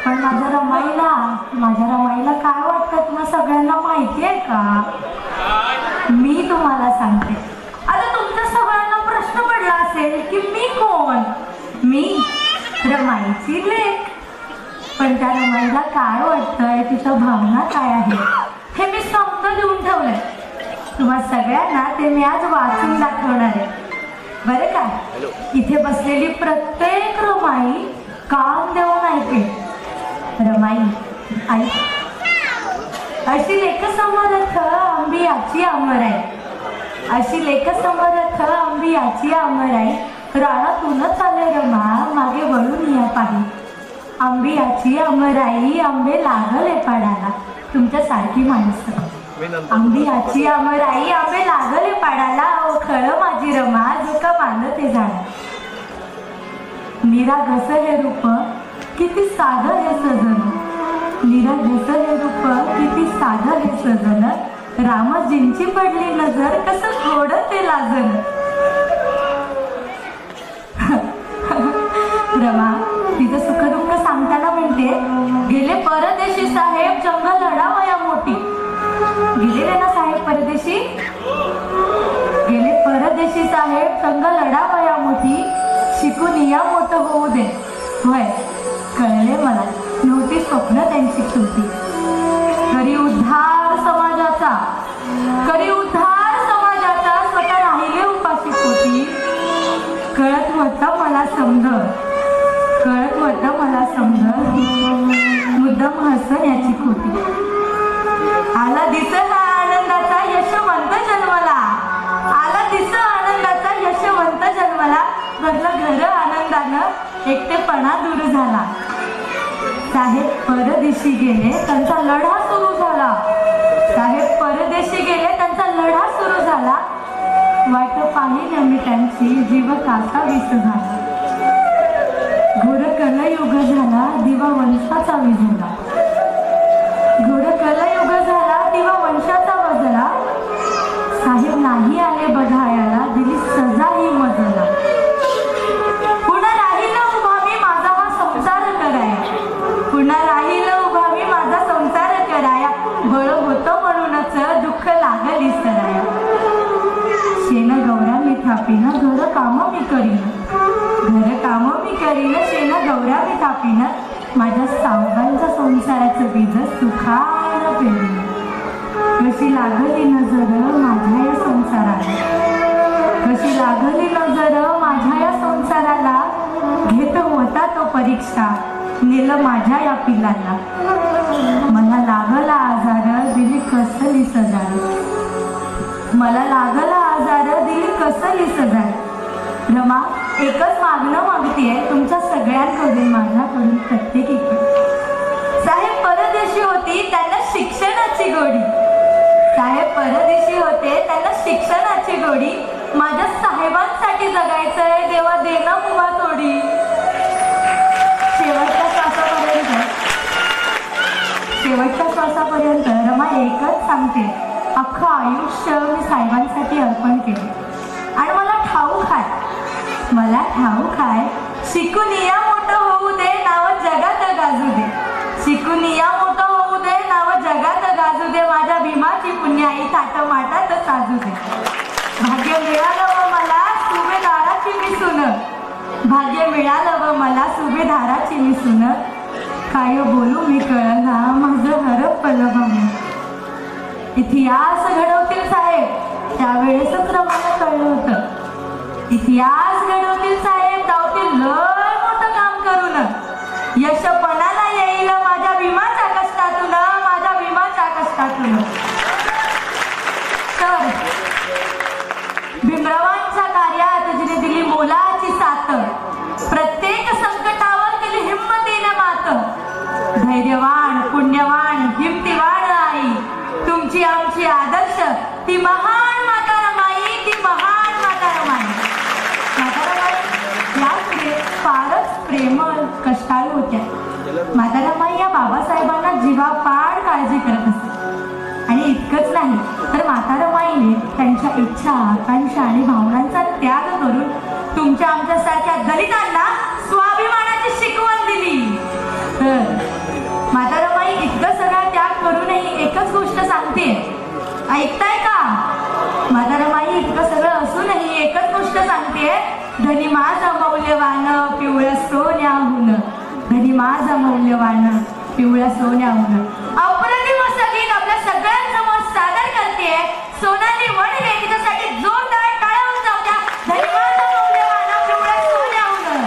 पण माझ्या रमाईला काय वाटतं तुम्हाला सगळ्यांना माहिती आहे का? मी तुम्हाला सांगते. आता तुमच्या सगळ्यांना प्रश्न पडला असेल की मी कोण? मी रमाईची लेक. पण त्या रमाईला काय वाटतंय, तिच्या भावना काय आहे हे मी समजा लिहून ठेवलंय. तुम्हा सगळ्यांना ते मी आज वाचून दाखवणार आहे बरं का. इथे बसलेली प्रत्येक रमाई कान देऊन ऐके. रमाई ऐक. अशी लेख समर्थ आंबी याची अमर आहे. अशी लेख समर्थ आंबी याची अमर आहे. रानातूनच आले रमा मागे वळून या पाही. आंबी याची अमराई आंबे लागले पाडाला. तुमच्यासारखी माणसं. आंबी याची अमराई आंबे लागले पाडाला. ओ खळ माझी रमा जो का मानते झाड. निरागस हे रूप किती साधं हे सजन. निरागस हे रूप किती साधं हे सजन. रामजींची पडली नजर कसं थोडं ते लाजन. रमा तिचं सुखदुःख सांगताना म्हणते, गेले परदेशी साहेब जंगल लढावया मोठी. गेलेले ना साहेब परदेशी. गेले परदेशी साहेब जंगल लढावया मोठी. शिकून या मोठं होऊ दे. होय कळले मला, नव्हती स्वप्न त्यांची छोटी. करी उद्धार समाजाचा, करी उद्धार समाजाचा. स्वतः राहिले उपाशी पोटी. कळत होतं मला समज, कळत होतं मला समज. मुद्दाम हसण्याची खोटी. आला दिस हा आनंदाचा यशवंत जन्मला. आला दिस आनंदाचा यशवंत जन्मला. भरलं घर आनंदानं एकटेपणा दूर झाला. साहेब परदेशी गेले त्यांचा लढा सुरू झाला. साहेब परदेशी गेले त्यांचा लढा सुरू झाला. वाट पाहिली मी त्यांची जीव कासा विस झाला. घोर कलयुग झाला दिवा वंशाचा विझला. घोर कलयुग झाला दिवा वंशाचा वजला. साहेब नाही आले बघायला दिली सजा ही मजला. पुन्हा राहिलं उभा मी माझा हा संसार कराया. पुन्हा राहिलं उभा मी माझा संसार कराया. बळ होतं म्हणूनच दुःख लागली सराया. शेण गौऱ्या मी थापीन घर काम मी करीन. घर काम मी करीन शेण गौऱ्या मी थापीन. माझ्या सावकांच्या संसाराचं बीज सुखानं पेरीन. कशी लागली नजर माझ्या या संसाराला. कशी लागली नजर माझ्या या संसाराला. घेत होता तो परीक्षा नेलं माझ्या या पिलाला. मला लागला आजार दिली कसली सजार. मला लागला आजार दिली कसली सजार. रमा एकच मागणं मागतीये तुमच्या सगळ्यांकडून, माझ्याकडून, प्रत्येकीकडून. साहेब परदेशी होती त्यांना शिक्षणाची गोडी. साहेब परदेशी होते त्यांना शिक्षणाची गोडी. माझ्या साहेबांसाठी जगायचंय देवा देणं मुभा तोडी. शेवटच्या श्वासापर्यंत रमा एकच सांगते, अख्खं आयुष्य मी साहेबांसाठी अर्पण केले. आणि मला ठाऊक आहे, मला ठाऊक आहे शिकून या मोठं होऊ दे नाव जगात गाजू दे. शिकून या मोठं होऊ दे नाव जगात गाजू दे. माझ्या भीमाची पुण्याई थाट माटात साजू दे. भाग्य मिळालं व मला सुभेदाराची मी सुन. भाग्य मिळालं व मला सुभेदाराची मी सुन. काय बोलू मी कळना माझं हरपलं भाऊ. इतिहास घडवतील साहेब त्यावेळेसच रमाला कळलं होतं. इतिहास घडवतील साहेब धावतील लय मोठं काम करून. यश पणाला येईल माझ्या भीमाच्या कष्टातून, माझ्या भीमाच्या कष्टातून. तर भीमरावांच्या कार्यात जिने दिली मोलाची साथ. प्रत्येक संकटावर केली हिम्मतीने मात. धैर्यवान पुण्यवान हिमतीवान आई तुमची आमची आदर्श ती महान माता रमाई. ती महान माता रमाई. माता रमाई या फारच प्रेमळ कष्टाळू होत्या. माता रमाई या बाबासाहेबांना जीवापाड काळजी करत असते. आणि इतकंच नाही तर माता रमाईने त्यांच्या इच्छा आकांक्षा आणि भावनांचा त्याग करून तुमच्या आमच्यासारख्या दलितांना स्वाभिमानाची शिकवण दिली. तर ऐकताय का? म्हातारा माई इतकं सगळं असूनही एकच गोष्ट सांगते, धनी माझं मौल्यवान पिवळ्या सोन्याहून, धनी माझं मौल्यवान पिवळ्या सोन्याहून. अप्रतिम असं गीत आपल्या सगळ्यांसमोर सादर करते सोनाली वडले. तिच्यासाठी जोरदार टाळ्या होऊन जाऊ द्या. धनी माझं मौल्यवान पिवळ्या सोन्याहून.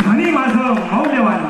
धनी माझं मौल्यवान